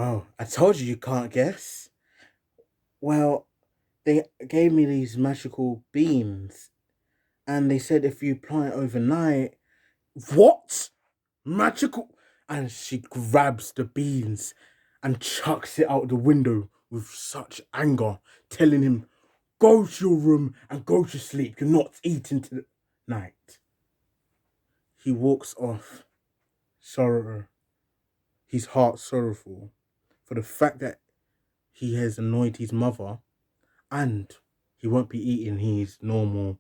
Oh, I told you can't guess. Well, they gave me these magical beans, and they said if you plant it overnight. What? Magical? And she grabs the beans and chucks it out the window with such anger, telling him, "Go to your room and go to sleep. You're not eating to the night." He walks off, sorrow, his heart sorrowful for the fact that he has annoyed his mother, and he won't be eating his normal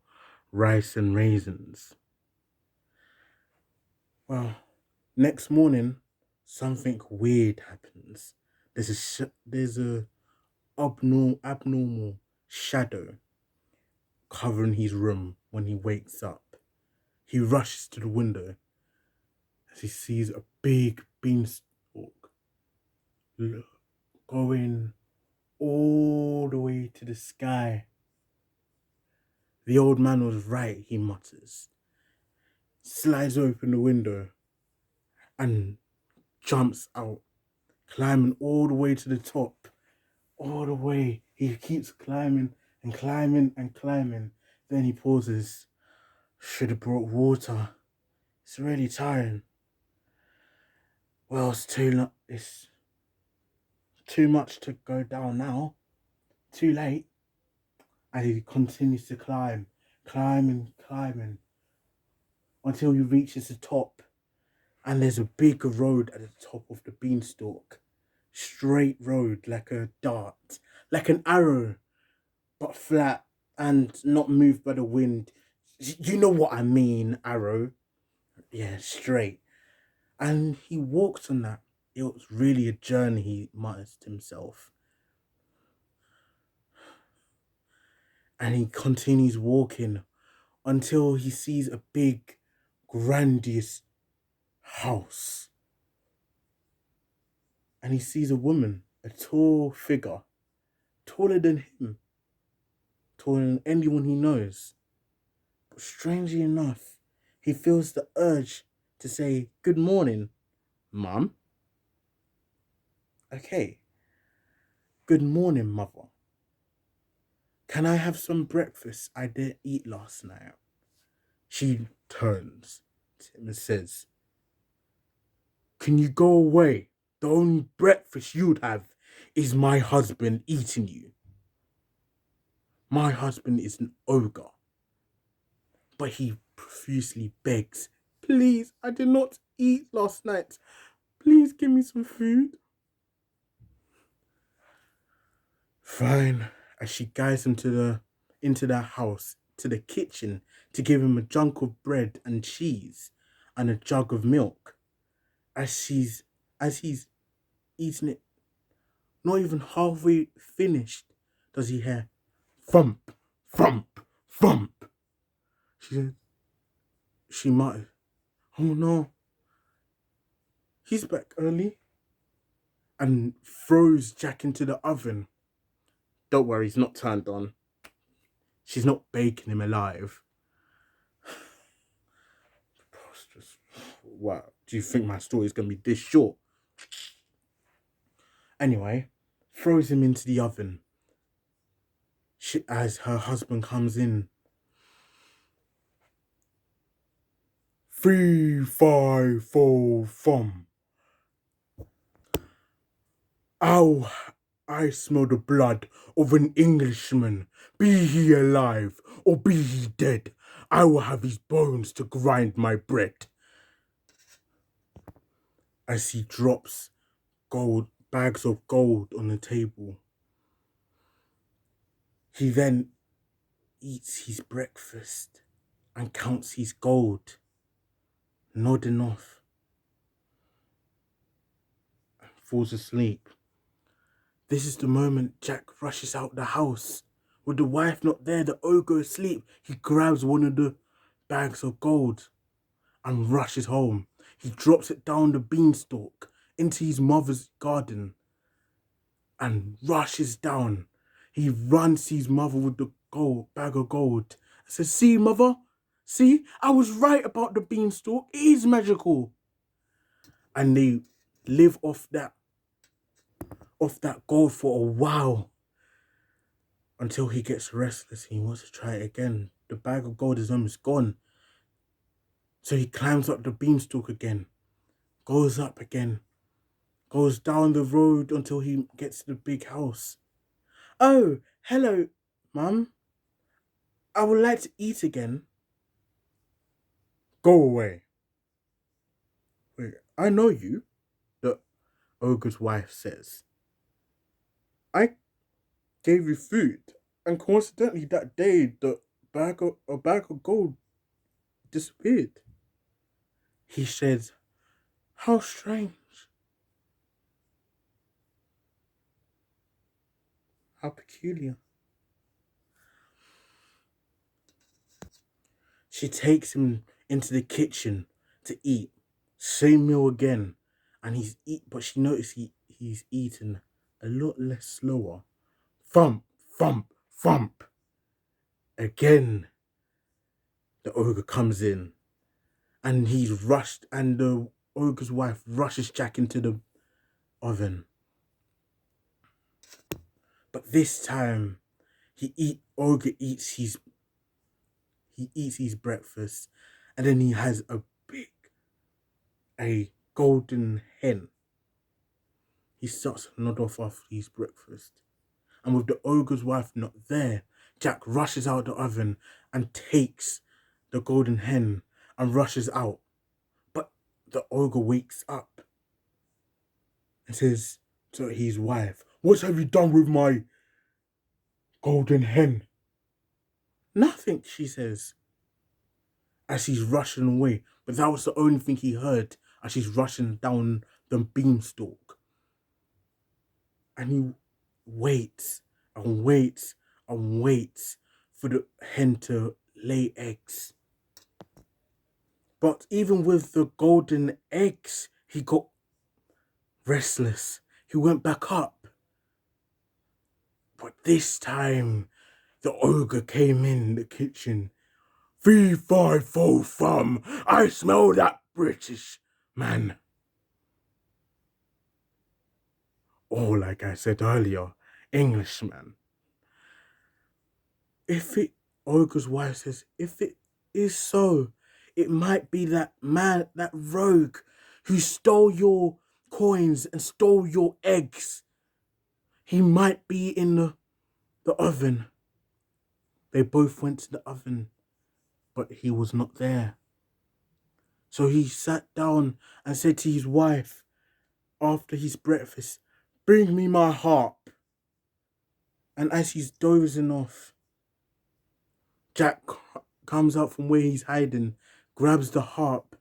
rice and raisins. Well, next morning, something weird happens. There's a abnormal shadow covering his room when he wakes up. He rushes to the window as he sees a big beanstalk going all the way to the sky. The old man was right, he mutters, slides open the window and jumps out, climbing all the way to the top. All the way. He keeps climbing and climbing and climbing. Then he pauses. Should have brought water. It's really tiring. Well, it's too much to go down now. Too late. And he continues to climb, climbing, climbing, until he reaches the top. And there's a big road at the top of the beanstalk. Straight road, like a dart, like an arrow, but flat and not moved by the wind. You know what I mean, arrow. Yeah, straight. And he walked on that. It was really a journey, he mutters to himself. And he continues walking until he sees a big, grandiose house. And he sees a woman, a tall figure, taller than him, taller than anyone he knows. But strangely enough, he feels the urge to say, "Good morning, Mum." Okay, "Good morning, Mother. Can I have some breakfast I didn't eat last night?" She turns to him and says, "Can you go away? The only breakfast you'd have is my husband eating you. My husband is an ogre." But he profusely begs, "Please, I did not eat last night. Please give me some food." Fine. As she guides him into the house, to the kitchen, to give him a chunk of bread and cheese and a jug of milk. As he's eating it, not even halfway finished, does he hear thump, thump, thump. She she muttered, "Oh no, he's back early," and throws Jack into the oven. Don't worry, he's not turned on. She's not baking him alive. Preposterous. Wow. Do you think my story is going to be this short? Anyway, throws him into the oven. As her husband comes in. 3, 5, 4, thumb. Ow, I smell the blood of an Englishman. Be he alive or be he dead, I will have his bones to grind my bread. As he drops bags of gold on the table. He then eats his breakfast and counts his gold, nodding off, and falls asleep. This is the moment Jack rushes out the house. With the wife not there, the ogre asleep, he grabs one of the bags of gold and rushes home. He drops it down the beanstalk into his mother's garden and rushes down. He runs to his mother with the bag of gold and says, "See, mother, see, I was right about the beanstalk. It is magical." And they live off that off that gold for a while until he gets restless and he wants to try it again. The bag of gold is almost gone. So he climbs up the beanstalk again, goes up again, goes down the road until he gets to the big house. Oh, hello, Mum. I would like to eat again. Go away. Wait, I know you, the ogre's wife says. I gave you food, and coincidentally that day a bag of gold disappeared. He said, how strange. How peculiar. She takes him into the kitchen to eat. Same meal again. And but she noticed he's eating a lot less slower. Thump, thump, thump. Again, the ogre comes in and he's rushed, and the ogre's wife rushes Jack into the oven. But this time, ogre eats his breakfast, and then he has a golden hen. He starts to nod off after his breakfast. And with the ogre's wife not there, Jack rushes out the oven and takes the golden hen and rushes out. But the ogre wakes up and says to his wife, what have you done with my golden hen? Nothing, she says, as he's rushing away. But that was the only thing he heard as she's rushing down the beanstalk. And he waits and waits and waits for the hen to lay eggs. But even with the golden eggs, he got restless. He went back up. But this time, the ogre came in the kitchen. Fee, fi, fo, fum, I smell that British man. Or like I said earlier, Englishman. Ogre's wife says, if it is so, it might be that man, that rogue, who stole your coins and stole your eggs. He might be in the oven. They both went to the oven, but he was not there. So he sat down and said to his wife after his breakfast, bring me my harp. And as he's dozing off, Jack comes out from where he's hiding, grabs the harp,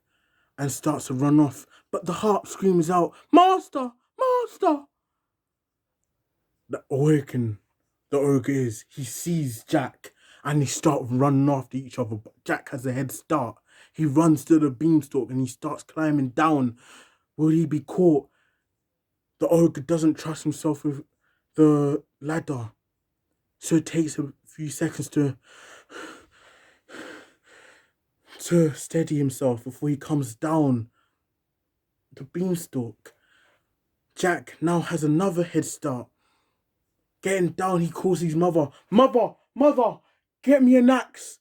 and starts to run off. But the harp screams out, Master! Master! The ogre is, he sees Jack and they start running after each other. But Jack has a head start. He runs to the beanstalk and he starts climbing down. Will he be caught? The ogre doesn't trust himself with the ladder. So it takes a few seconds to steady himself before he comes down the beanstalk. Jack now has another head start. Getting down, he calls his mother. Mother, mother, get me an axe.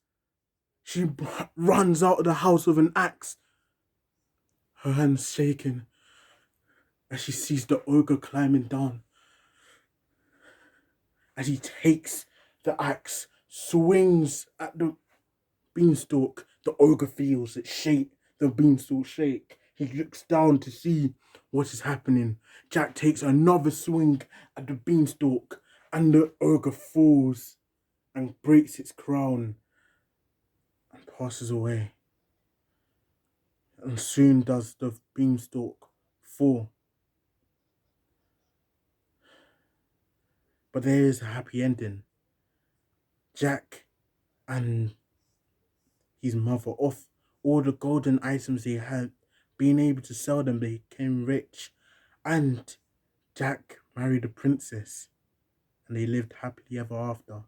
She runs out of the house with an axe. Her hands shaking as she sees the ogre climbing down. As he takes the axe, swings at the beanstalk, the ogre feels it shake, the beanstalk shake. He looks down to see what is happening. Jack takes another swing at the beanstalk and the ogre falls and breaks its crown and passes away. And soon does the beanstalk fall. But there is a happy ending. Jack and his mother, off all the golden items they had, being able to sell them, they became rich. And Jack married a princess. And they lived happily ever after.